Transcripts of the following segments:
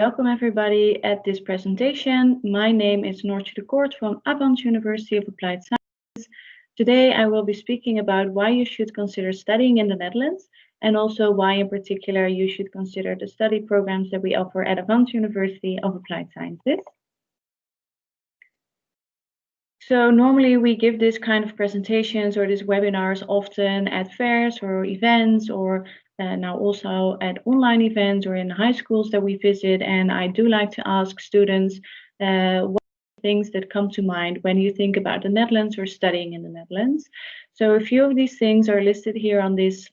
Welcome everybody at this presentation. My name is Noortje de Koort from Avans University of Applied Sciences. Today I will be speaking about why you should consider studying in the Netherlands and also why in particular you should consider the study programs that we offer at Avans University of Applied Sciences. So normally we give this kind of presentations or these webinars often at fairs or events or now also at online events or in high schools that we visit. And I do like to ask students what things that come to mind when you think about the Netherlands or studying in the Netherlands. So a few of these things are listed here on this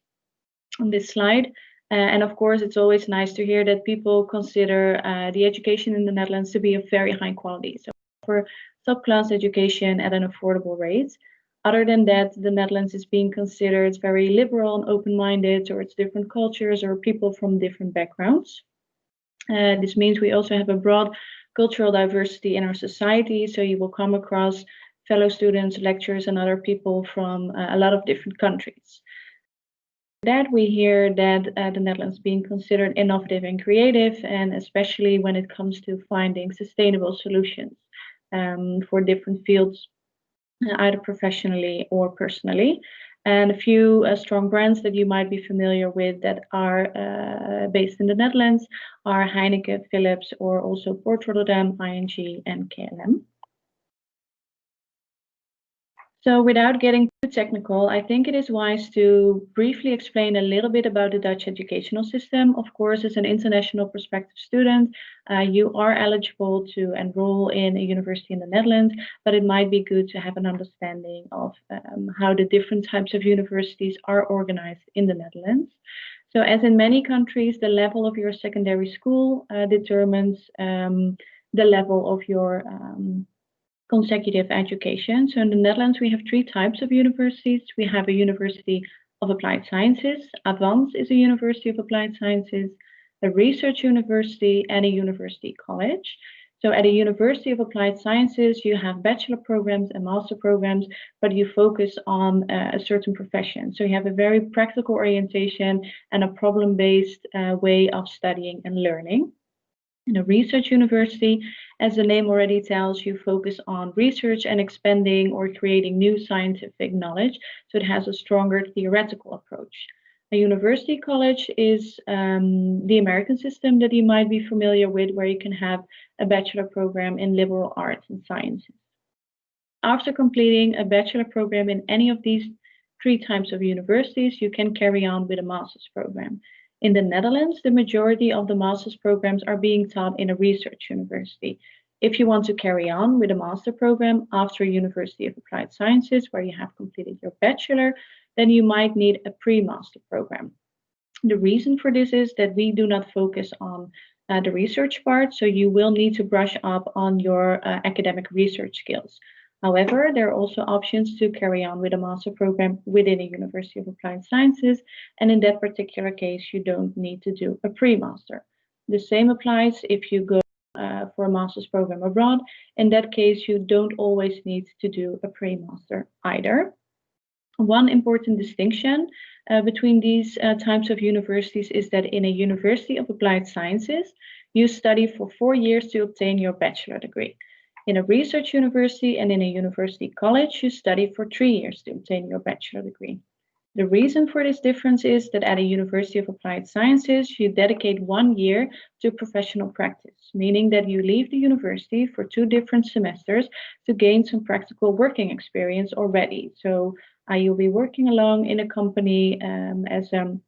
slide. And of course, it's always nice to hear that people consider the education in the Netherlands to be of very high quality. So for top-class education at an affordable rate. Other than that, the Netherlands is being considered very liberal and open-minded towards different cultures or people from different backgrounds. This means we also have a broad cultural diversity in our society, so you will come across fellow students, lecturers, and other people from a lot of different countries. That we hear that the Netherlands being considered innovative and creative, and especially when it comes to finding sustainable solutions for different fields, either professionally or personally. And a few strong brands that you might be familiar with that are based in the Netherlands are Heineken, Philips, or also Port Rotterdam, ING, and KLM. So without getting too technical, I think it is wise to briefly explain a little bit about the Dutch educational system. Of course, as an international prospective student, you are eligible to enroll in a university in the Netherlands, but it might be good to have an understanding of how the different types of universities are organized in the Netherlands. So as in many countries, the level of your secondary school determines the level of your consecutive education. So in the Netherlands, we have three types of universities. We have a University of Applied Sciences. Avans is a University of Applied Sciences, a research university, and a university college. So at a University of Applied Sciences, you have bachelor programs and master programs, but you focus on a certain profession. So you have a very practical orientation and a problem-based way of studying and learning. In a research university, as the name already tells, you focus on research and expanding or creating new scientific knowledge, so it has a stronger theoretical approach. A university college is the American system that you might be familiar with, where you can have a bachelor program in liberal arts and sciences. After completing a bachelor program in any of these three types of universities, you can carry on with a master's program. In the Netherlands, the majority of the master's programs are being taught in a research university. If you want to carry on with a master program after University of Applied Sciences, where you have completed your bachelor, then you might need a pre-master program. The reason for this is that we do not focus on the research part, so you will need to brush up on your academic research skills. However, there are also options to carry on with a master program within a University of Applied Sciences, and in that particular case, you don't need to do a pre-master. The same applies if you go for a master's program abroad. In that case, you don't always need to do a pre-master either. One important distinction between these types of universities is that in a University of Applied Sciences, you study for 4 years to obtain your bachelor degree. In a research university and in a university college, you study for 3 years to obtain your bachelor degree. The reason for this difference is that at a University of Applied Sciences, you dedicate 1 year to professional practice, meaning that you leave the university for 2 different semesters to gain some practical working experience already. So you'll be working along in a company as an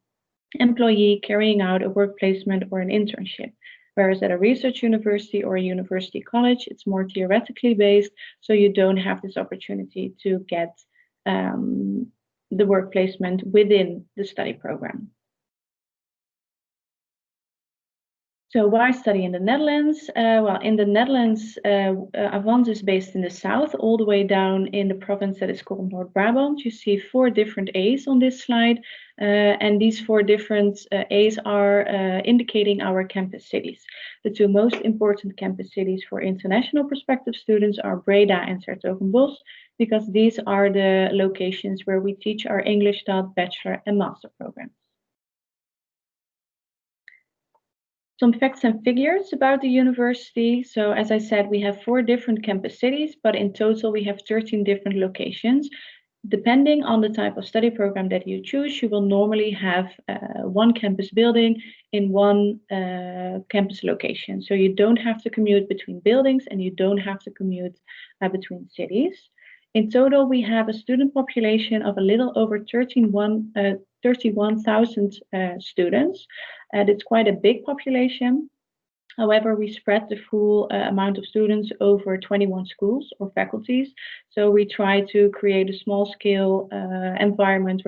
employee carrying out a work placement or an internship. Whereas at a research university or a university college, it's more theoretically based, so you don't have this opportunity to get the work placement within the study program. So why study in the Netherlands? Well, in the Netherlands, Avans is based in the south, all the way down in the province that is called Noord-Brabant. You see 4 different A's on this slide, and these 4 different A's are indicating our campus cities. The 2 most important campus cities for international prospective students are Breda and 's-Hertogenbosch, because these are the locations where we teach our English-taught bachelor and master programs. Some facts and figures about the university. So as I said, we have 4 different campus cities, but in total we have 13 different locations. Depending on the type of study program that you choose, you will normally have one campus building in one campus location. So you don't have to commute between buildings and you don't have to commute between cities. In total, we have a student population of a little over 31,000 students. And it's quite a big population. However, we spread the full amount of students over 21 schools or faculties. So we try to create a small scale environment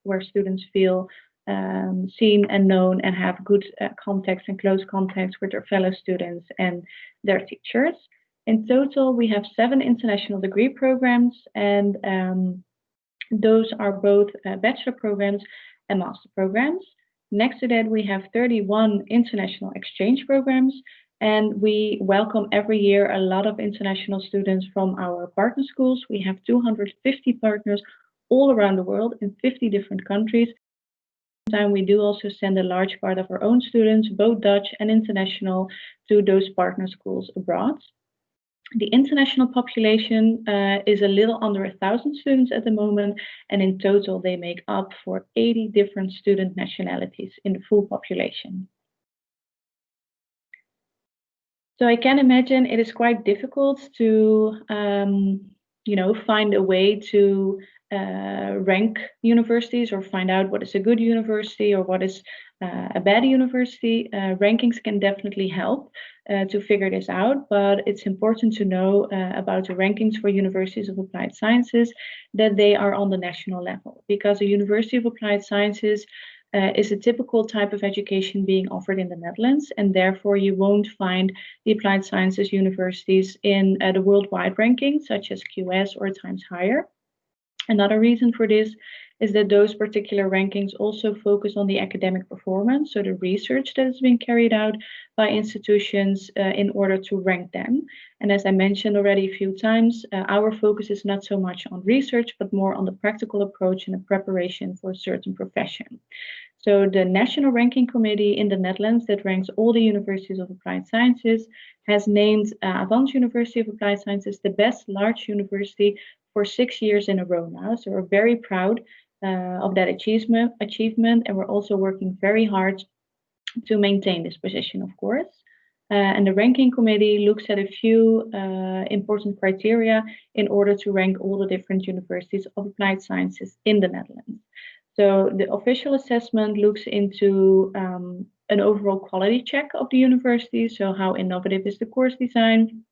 where students feel seen and known and have good contacts and close contacts with their fellow students and their teachers. In total, we have 7 international degree programs, and those are both bachelor programs and master programs. Next to that, we have 31 international exchange programs, and we welcome every year a lot of international students from our partner schools. We have 250 partners all around the world in 50 different countries. At the same time, we do also send a large part of our own students, both Dutch and international, to those partner schools abroad. The international population is a little under 1,000 students at the moment, and in total they make up for 80 different student nationalities in the full population. So I can imagine it is quite difficult to, find a way to rank universities or find out what is a good university or what is a bad university. Rankings can definitely help to figure this out, but it's important to know about the rankings for universities of applied sciences, that they are on the national level, because a University of Applied Sciences is a typical type of education being offered in the Netherlands, and therefore you won't find the applied sciences universities in the worldwide rankings, such as QS or Times Higher. Another reason for this is that those particular rankings also focus on the academic performance, so the research that is being carried out by institutions in order to rank them. And as I mentioned already a few times, our focus is not so much on research, but more on the practical approach and the preparation for a certain profession. So the National Ranking Committee in the Netherlands that ranks all the universities of applied sciences has named Avans University of Applied Sciences the best large university for 6 years in a row now. So we're very proud of that achievement, and we're also working very hard to maintain this position, of course. And the ranking committee looks at a few important criteria in order to rank all the different universities of applied sciences in the Netherlands. So the official assessment looks into an overall quality check of the university. So how innovative is the course design?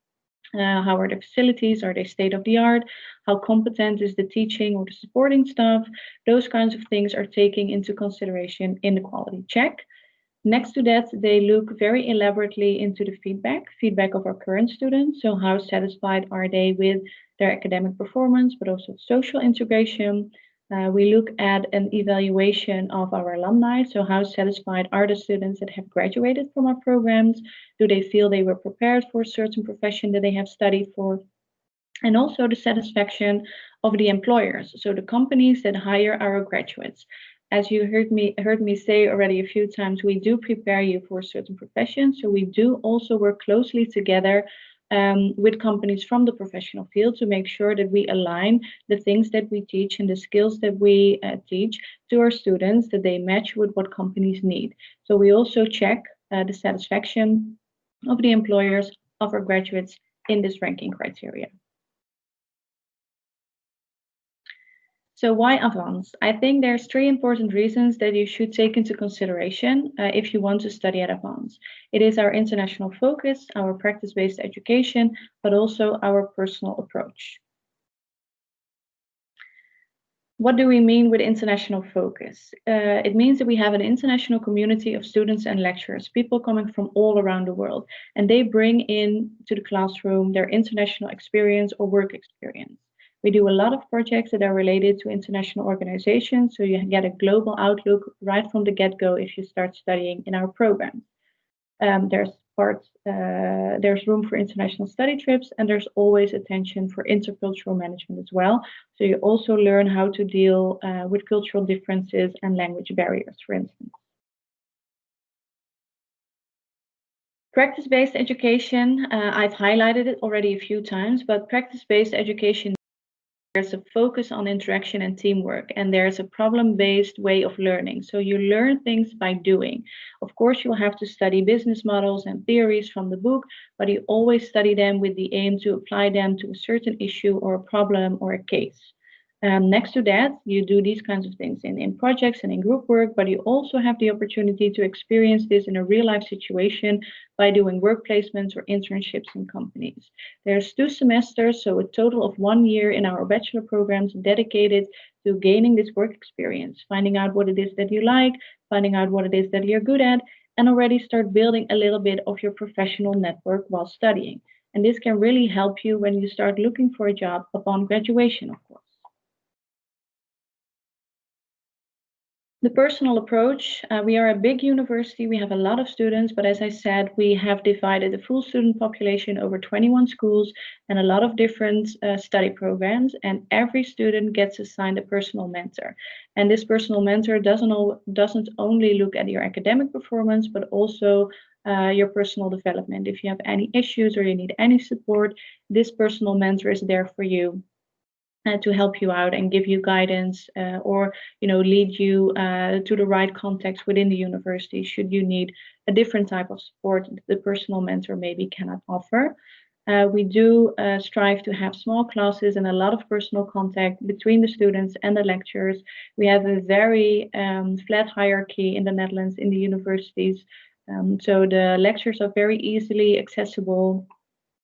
How are the facilities? Are they state of the art? How competent is the teaching or the supporting staff? Those kinds of things are taken into consideration in the quality check. Next to that, they look very elaborately into the feedback of our current students. So how satisfied are they with their academic performance, but also social integration. We look at an evaluation of our alumni. So how satisfied are the students that have graduated from our programs? Do they feel they were prepared for a certain profession that they have studied for? And also the satisfaction of the employers, so the companies that hire our graduates. As you heard me say already a few times, we do prepare you for a certain profession. So we do also work closely together with companies from the professional field to make sure that we align the things that we teach and the skills that we teach to our students, that they match with what companies need. So we also check the satisfaction of the employers of our graduates in this ranking criteria. So why Avans? I think there's 3 important reasons that you should take into consideration if you want to study at Avans. It is our international focus, our practice-based education, but also our personal approach. What do we mean with international focus? It means that we have an international community of students and lecturers, people coming from all around the world, and they bring in to the classroom their international experience or work experience. We do a lot of projects that are related to international organizations, so you get a global outlook right from the get-go if you start studying in our program. There's room for international study trips, and there's always attention for intercultural management as well. So you also learn how to deal with cultural differences and language barriers, for instance. Practice-based education, I've highlighted it already a few times, but practice-based education, there's a focus on interaction and teamwork, and there's a problem-based way of learning. So you learn things by doing. Of course, you'll have to study business models and theories from the book, but you always study them with the aim to apply them to a certain issue or a problem or a case. Next to that, you do these kinds of things in projects and in group work, but you also have the opportunity to experience this in a real life situation by doing work placements or internships in companies. There's 2 semesters, so a total of 1 year in our bachelor programs dedicated to gaining this work experience, finding out what it is that you like, finding out what it is that you're good at, and already start building a little bit of your professional network while studying. And this can really help you when you start looking for a job upon graduation, of course. The personal approach, we are a big university, we have a lot of students, but as I said, we have divided the full student population over 21 schools and a lot of different study programs, and every student gets assigned a personal mentor. And this personal mentor doesn't only look at your academic performance, but also your personal development. If you have any issues or you need any support, this personal mentor is there for you to help you out and give you guidance or lead you to the right context within the university should you need a different type of support the personal mentor maybe cannot offer. We do strive to have small classes and a lot of personal contact between the students and the lecturers. We have a very flat hierarchy in the Netherlands in the universities. So the lectures are very easily accessible.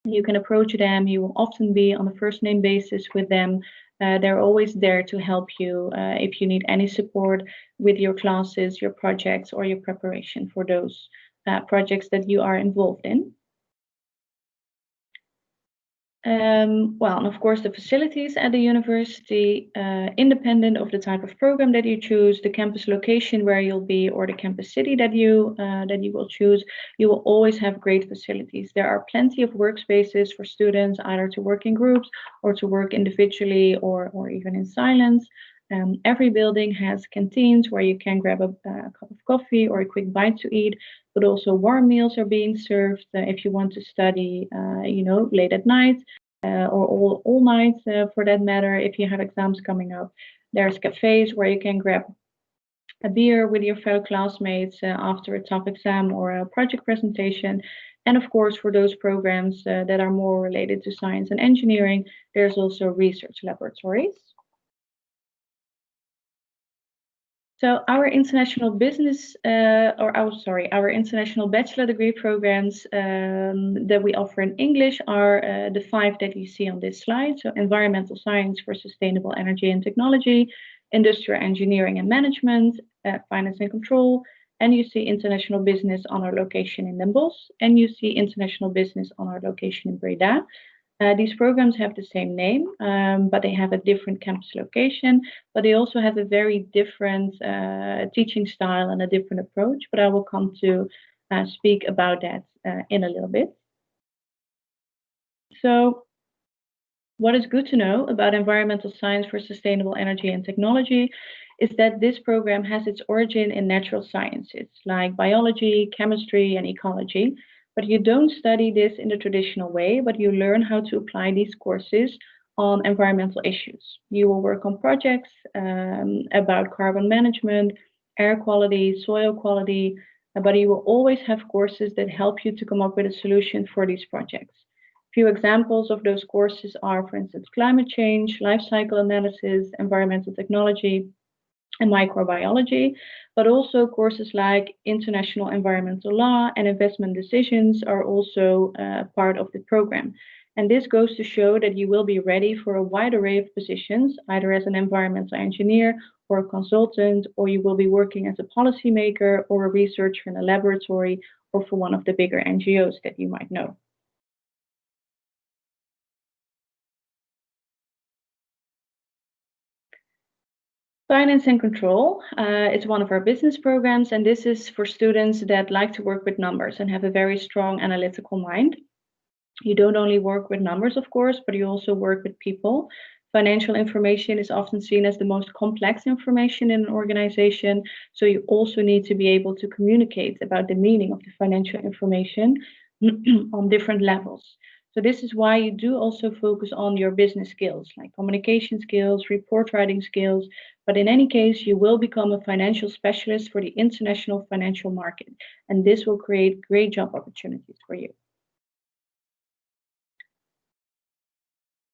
You can approach them. You will often be on a first name basis with them. They're always there to help you if you need any support with your classes, your projects, or your preparation for those projects that you are involved in. Well, and of course, the facilities at the university, independent of the type of program that you choose, the campus location where you'll be, or the campus city that you will choose, you will always have great facilities. There are plenty of workspaces for students, either to work in groups or to work individually or even in silence. Every building has canteens where you can grab a cup of coffee or a quick bite to eat, but also warm meals are being served if you want to study, late at night or all night for that matter. If you have exams coming up, there's cafes where you can grab a beer with your fellow classmates after a tough exam or a project presentation. And of course, for those programs that are more related to science and engineering, there's also research laboratories. So our international business, our international bachelor degree programs that we offer in English are the 5 that you see on this slide. So environmental science for sustainable energy and technology, industrial engineering and management, finance and control, and you see international business on our location in Den Bosch, and you see international business on our location in Breda. These programs have the same name, but they have a different campus location, but they also have a very different teaching style and a different approach, but I will come to speak about that in a little bit. So what is good to know about environmental science for sustainable energy and technology is that this program has its origin in natural sciences like biology, chemistry, and ecology. But you don't study this in the traditional way, but you learn how to apply these courses on environmental issues. You will work on projects about carbon management, air quality, soil quality, but you will always have courses that help you to come up with a solution for these projects. Few examples of those courses are, for instance, climate change, life cycle analysis, environmental technology, and microbiology, but also courses like international environmental law and investment decisions are also part of the program. And this goes to show that you will be ready for a wide array of positions, either as an environmental engineer or a consultant, or you will be working as a policymaker or a researcher in a laboratory or for one of the bigger NGOs that you might know. Finance and control is one of our business programs, and this is for students that like to work with numbers and have a very strong analytical mind. You don't only work with numbers, of course, but you also work with people. Financial information is often seen as the most complex information in an organization, so you also need to be able to communicate about the meaning of the financial information on different levels. So this is why you do also focus on your business skills, like communication skills, report writing skills. But in any case, you will become a financial specialist for the international financial market, and this will create great job opportunities for you.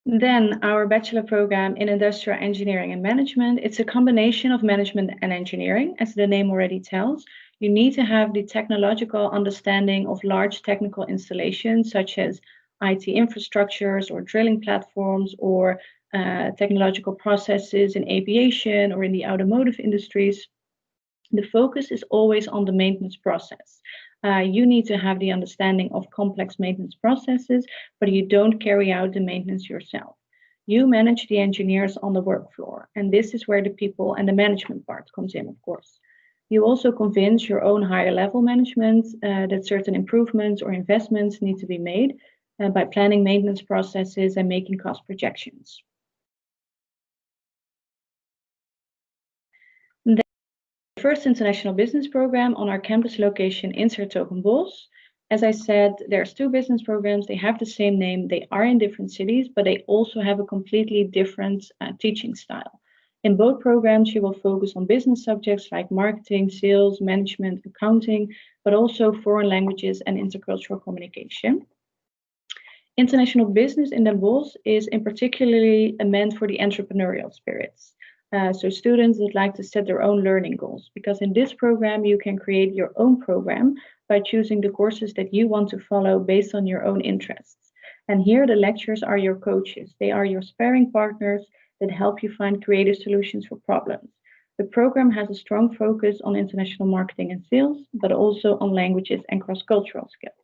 Then our bachelor program in industrial engineering and management, it's a combination of management and engineering, as the name already tells. You need to have the technological understanding of large technical installations, such as IT infrastructures or drilling platforms or technological processes in aviation or in the automotive industries. The focus is always on the maintenance process. You need to have the understanding of complex maintenance processes, but you don't carry out the maintenance yourself. You manage the engineers on the work floor, and this is where the people and the management part comes in, of course. You also convince your own higher level management that certain improvements or investments need to be made by planning maintenance processes and making cost projections. First international business program on our campus location in 's-Hertogenbosch. As I said, there's two business programs. They have the same name. They are in different cities, but they also have a completely different teaching style. In both programs, you will focus on business subjects like marketing, sales, management, accounting, but also foreign languages and intercultural communication. International business in Den Bosch is in particularly meant for the entrepreneurial spirits. So students that like to set their own learning goals, because in this program you can create your own program by choosing the courses that you want to follow based on your own interests. And here the lecturers are your coaches. They are your sparring partners that help you find creative solutions for problems. The program has a strong focus on international marketing and sales, but also on languages and cross-cultural skills.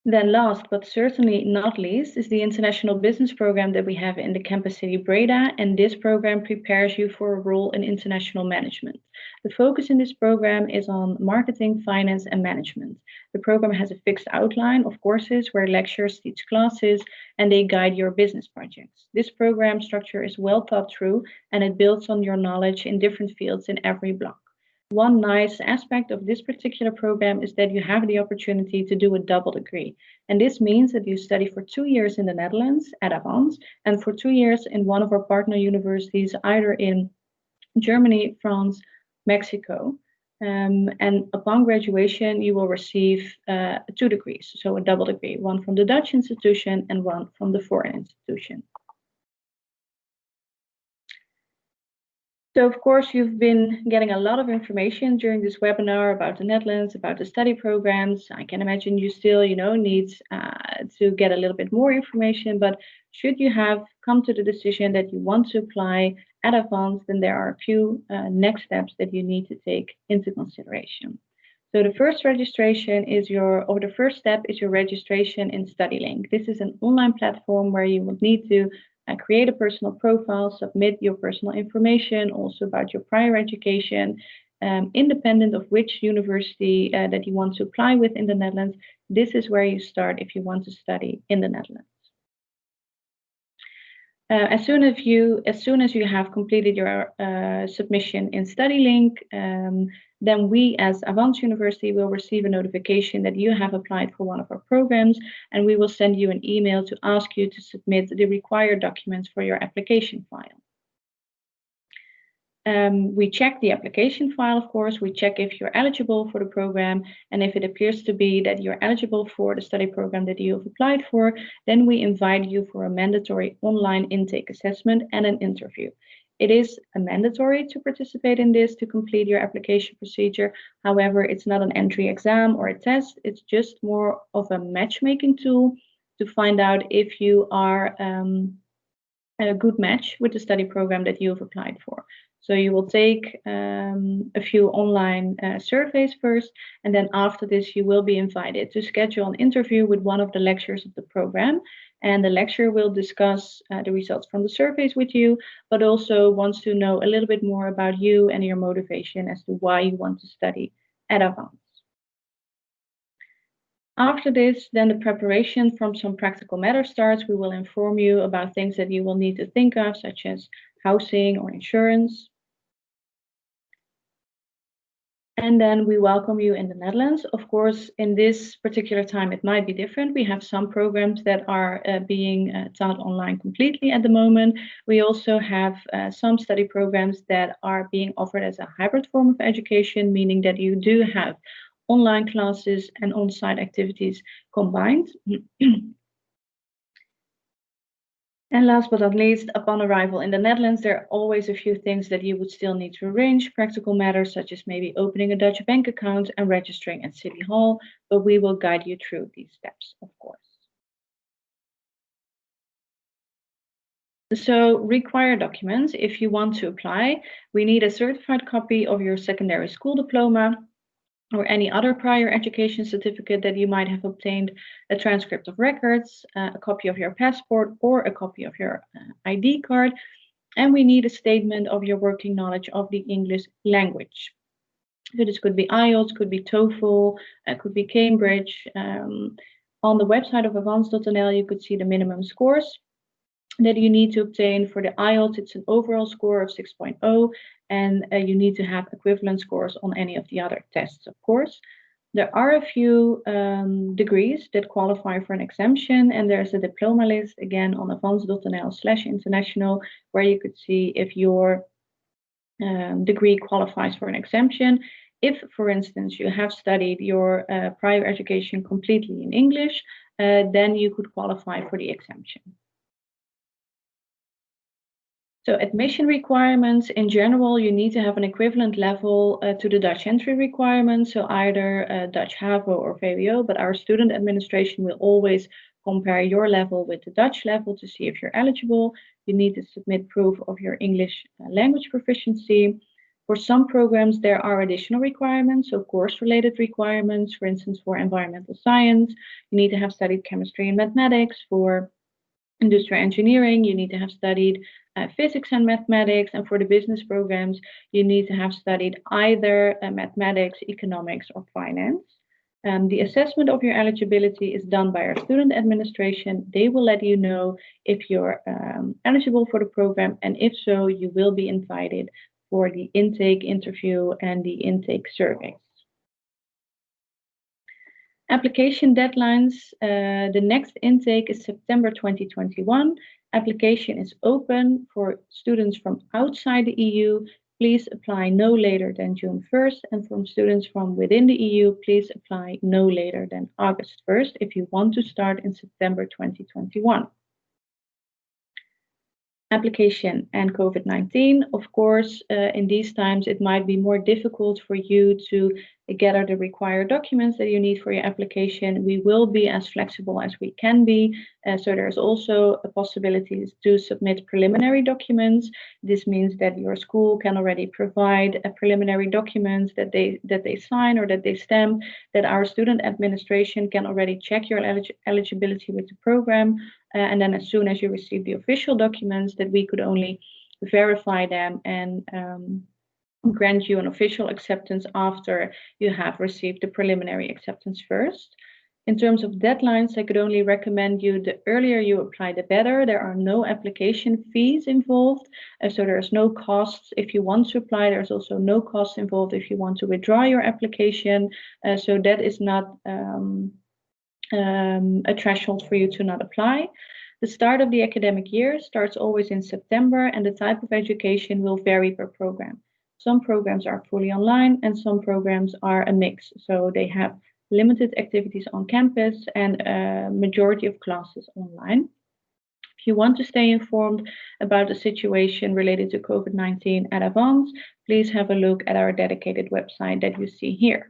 Then last, but certainly not least, is the international business program that we have in the campus city Breda, and this program prepares you for a role in international management. The focus in this program is on marketing, finance, and management. The program has a fixed outline of courses where lecturers teach classes and they guide your business projects. This program structure is well thought through and it builds on your knowledge in different fields in every block. One nice aspect of this particular program is that you have the opportunity to do a double degree. And this means that you study for 2 years in the Netherlands at Avans and for 2 years in one of our partner universities, either in Germany, France, Mexico. And upon graduation, you will receive 2 degrees, so a double degree, one from the Dutch institution and one from the foreign institution. So of course, you've been getting a lot of information during this webinar about the Netherlands, about the study programs. I can imagine you still, need to get a little bit more information, but should you have come to the decision that you want to apply at Avans, then there are a few next steps that you need to take into consideration. So the first registration is the first step is your registration in StudyLink. This is an online platform where you would need to create a personal profile, submit your personal information, also about your prior education, independent of which university that you want to apply with in the Netherlands. This is where you start if you want to study in the Netherlands. As soon as you have completed your submission in StudyLink, then we as Avans University will receive a notification that you have applied for one of our programs, and we will send you an email to ask you to submit the required documents for your application file. We check the application file, of course. We check if you're eligible for the program, and if it appears to be that you're eligible for the study program that you have applied for, then we invite you for a mandatory online intake assessment and an interview. It is mandatory to participate in this to complete your application procedure. However, it's not an entry exam or a test. It's just more of a matchmaking tool to find out if you are a good match with the study program that you have applied for. So you will take a few online surveys first, and then after this you will be invited to schedule an interview with one of the lecturers of the program. And the lecturer will discuss the results from the surveys with you, but also wants to know a little bit more about you and your motivation as to why you want to study at Avans. After this, then the preparation from some practical matter starts. We will inform you about things that you will need to think of, such as housing or insurance. And then we welcome you in the Netherlands. Of course, in this particular time, it might be different. We have some programs that are being taught online completely at the moment. We also have some study programs that are being offered as a hybrid form of education, meaning that you do have online classes and on-site activities combined. And last but not least, upon arrival in the Netherlands, there are always a few things that you would still need to arrange, practical matters such as maybe opening a Dutch bank account and registering at City Hall, but we will guide you through these steps, of course. So required documents, if you want to apply, we need a certified copy of your secondary school diploma, or any other prior education certificate that you might have obtained, a transcript of records, a copy of your passport, or a copy of your ID card. And we need a statement of your working knowledge of the English language. So this could be IELTS, could be TOEFL, could be Cambridge. On the website of Avans.nl, you could see the minimum scores that you need to obtain. For the IELTS, it's an overall score of 6.0, and you need to have equivalent scores on any of the other tests, of course. There are a few degrees that qualify for an exemption, and there's a diploma list again on avans.nl/international, where you could see if your degree qualifies for an exemption. If, for instance, you have studied your prior education completely in English, then you could qualify for the exemption. So admission requirements, in general, you need to have an equivalent level to the Dutch entry requirements, so either Dutch HAVO or VWO, but our student administration will always compare your level with the Dutch level to see if you're eligible. You need to submit proof of your English language proficiency. For some programs, there are additional requirements, so course-related requirements. For instance, for environmental science, you need to have studied chemistry and mathematics. For industrial engineering, you need to have studied physics and mathematics, and for the business programs, you need to have studied either mathematics, economics, or finance. The assessment of your eligibility is done by our student administration. They will let you know if you're eligible for the program, and if so, you will be invited for the intake interview and the intake surveys. Application deadlines, the next intake is September 2021. Application is open for students from outside the EU. Please apply no later than June 1st. And from students from within the EU, please apply no later than August 1st if you want to start in September 2021. Application and COVID-19. Of course, in these times, it might be more difficult for you to gather the required documents that you need for your application. We will be as flexible as we can be. So there's also a possibility to submit preliminary documents. This means that your school can already provide a preliminary documents that they sign or that they stamp, that our student administration can already check your eligibility with the program. And then as soon as you receive the official documents, that we could only verify them and grant you an official acceptance after you have received the preliminary acceptance first. In terms of deadlines, I could only recommend you the earlier you apply, the better. There are no application fees involved, so there's no costs if you want to apply. There's also no cost involved if you want to withdraw your application. So that is not a threshold for you to not apply. The start of the academic year starts always in September, and the type of education will vary per program. Some programs are fully online and some programs are a mix. So they have limited activities on campus and a majority of classes online. If you want to stay informed about the situation related to COVID-19 at Avans, please have a look at our dedicated website that you see here.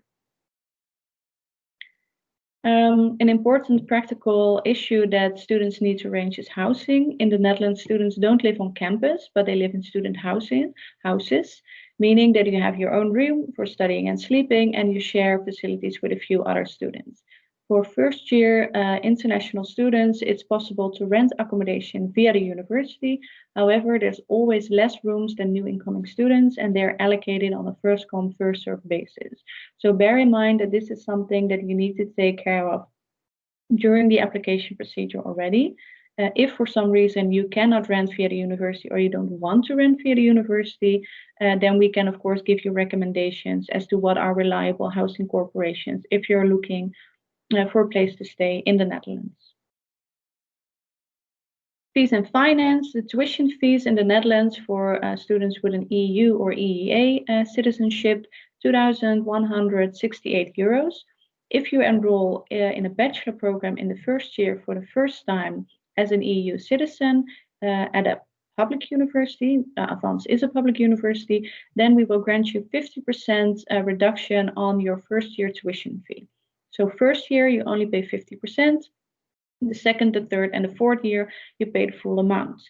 An important practical issue that students need to arrange is housing. In the Netherlands, students don't live on campus, but they live in student houses, meaning that you have your own room for studying and sleeping, and you share facilities with a few other students. For first year international students, it's possible to rent accommodation via the university. However, there's always less rooms than new incoming students, and they're allocated on a first come, first served basis. So bear in mind that this is something that you need to take care of during the application procedure already. If for some reason you cannot rent via the university or you don't want to rent via the university, then we can of course give you recommendations as to what are reliable housing corporations if you're looking for a place to stay in the Netherlands. Fees and finance, the tuition fees in the Netherlands for students with an EU or EEA citizenship, €2,168. If you enroll in a bachelor program in the first year for the first time as an EU citizen at a public university, Avans is a public university, then we will grant you 50% reduction on your first year tuition fee. So first year you only pay 50%. The second, the third, and the fourth year, you pay the full amount.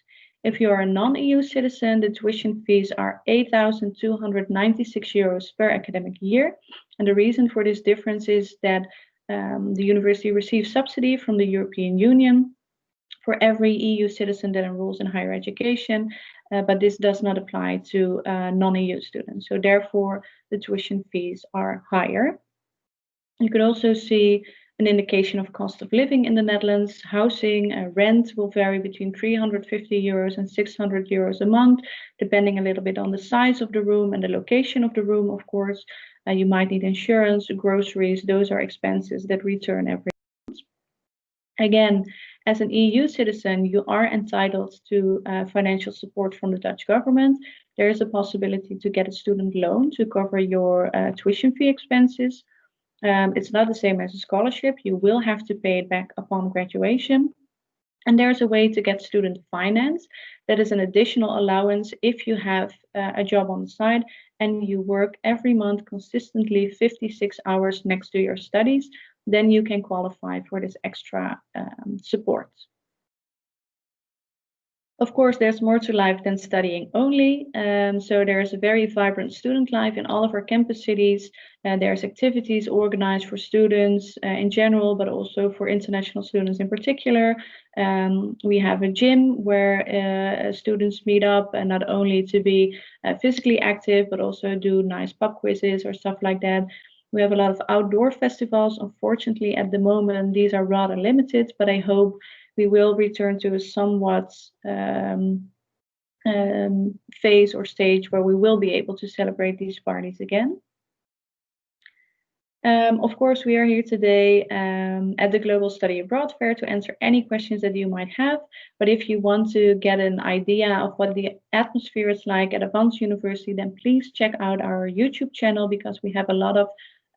If you are a non-EU citizen, the tuition fees are €8,296 per academic year. And the reason for this difference is that the university receives subsidy from the European Union for every EU citizen that enrolls in higher education, but this does not apply to non-EU students. So therefore, the tuition fees are higher. You could also see an indication of cost of living in the Netherlands. Housing rent will vary between €350 and €600 a month, depending a little bit on the size of the room and the location of the room, of course. You might need insurance, groceries, those are expenses that return every month. Again, as an EU citizen, you are entitled to financial support from the Dutch government. There is a possibility to get a student loan to cover your tuition fee expenses. It's not the same as a scholarship. You will have to pay it back upon graduation. And there's a way to get student finance. That is an additional allowance if you have a job on the side and you work every month consistently 56 hours next to your studies, then you can qualify for this extra support. Of course, there's more to life than studying only. So there's a very vibrant student life in all of our campus cities. There's activities organized for students in general, but also for international students in particular. We have a gym where students meet up, and not only to be physically active, but also do nice pub quizzes or stuff like that. We have a lot of outdoor festivals. Unfortunately, at the moment, these are rather limited, but I hope we will return to a somewhat phase or stage where we will be able to celebrate these parties again. Of course, we are here today at the Global Study Abroad Fair to answer any questions that you might have. But if you want to get an idea of what the atmosphere is like at Avans University, then please check out our YouTube channel, because we have a lot of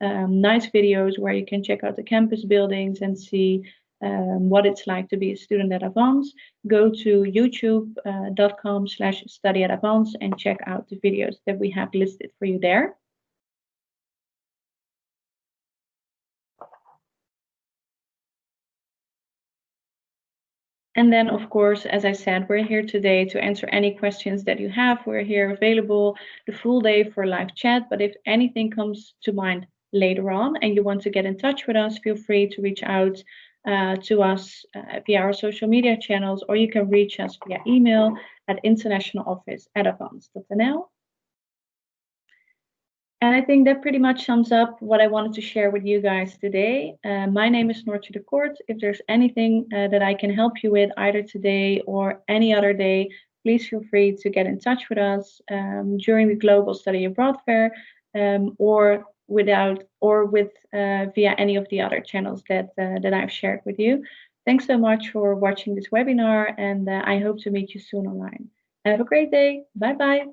nice videos where you can check out the campus buildings and see what it's like to be a student at Avans. Go to youtube.com/study@Avans and check out the videos that we have listed for you there. And then, of course, as I said, we're here today to answer any questions that you have. We're here available the full day for live chat. But if anything comes to mind later on and you want to get in touch with us, feel free to reach out to us via our social media channels, or you can reach us via email at internationaloffice@avans.nl. And I think that pretty much sums up what I wanted to share with you guys today. My name is Noortje de Kort. If there's anything that I can help you with either today or any other day, please feel free to get in touch with us during the Global Study Abroad Fair or via any of the other channels that I've shared with you. Thanks so much for watching this webinar, and I hope to meet you soon online. Have a great day. Bye bye.